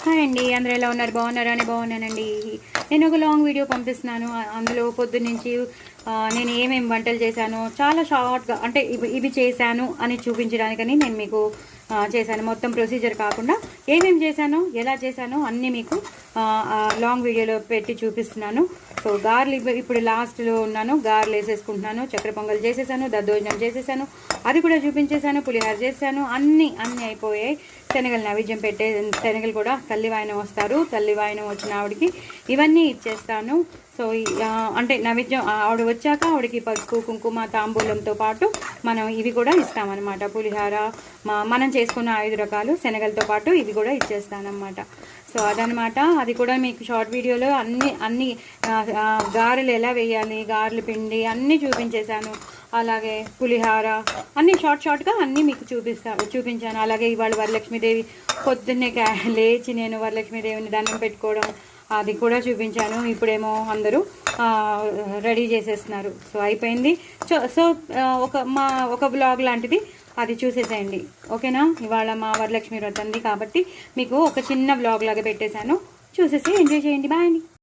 Hi అండి, అందరూ ఎలా ఉన్నారు? బాగున్నారా? అని బాగున్నానండి. నేను ఒక లాంగ్ వీడియో పంపిస్తున్నాను. అందులో పొద్దున్నుంచి నేను ఏమేమి వంటలు చేశాను చాలా షార్ట్గా, అంటే ఇవి చేశాను అని చూపించడానికని నేను మీకు చేశాను. మొత్తం ప్రొసీజర్ కాకుండా ఏమేమి చేశానో, ఎలా చేశానో అన్నీ మీకు లాంగ్ వీడియోలో పెట్టి చూపిస్తున్నాను. సో గార్లు ఇప్పుడు లాస్ట్లో ఉన్నాను. గార్లు వేసేసుకుంటున్నాను. చక్కెర పొంగల్ చేసేసాను, దద్దోజనం చేసేసాను, అది కూడా చూపించేశాను. పులిహార చేశాను. అన్నీ అయిపోయాయి. శనగలు నైవేద్యం పెట్టే, శనగలు కూడా తల్లి వాయనం వస్తారు. తల్లి వాయనం వచ్చిన ఆవిడకి ఇవన్నీ ఇచ్చేస్తాను. సో అంటే నైవేద్యం ఆవిడ వచ్చాక ఆవిడకి పసుపు కుంకుమ తాంబూలంతో పాటు మనం ఇవి కూడా ఇస్తామన్నమాట. పులిహార మనం చేసుకున్న 5 రకాలు శనగలతో పాటు ఇవి కూడా ఇచ్చేస్తానమాట. సో అదనమాట. అది కూడా మీకు షార్ట్ వీడియోలో అన్ని గారెలు ఎలా వేయాలి, గారెల పిండి అన్నీ చూపించేశాను. అలాగే పులిహార అన్నీ షార్ట్గా అన్నీ మీకు చూపించాను. అలాగే ఇవాళ వరలక్ష్మీదేవి పొద్దున్నే లేచి నేను వరలక్ష్మీదేవిని దండం పెట్టుకోవడం అది కూడా చూపించాను. ఇప్పుడేమో అందరూ రెడీ చేసేస్తున్నారు. సో అయిపోయింది. సో ఒక బ్లాగ్ లాంటిది అది చూసేసేయండి, ఓకేనా? ఇవాళ మా వరలక్ష్మి వ్రతంది కాబట్టి మీకు ఒక చిన్న బ్లాగ్ లాగా పెట్టేశాను. చూసేసి ఎంజాయ్ చేయండి. బాయ్ అండి.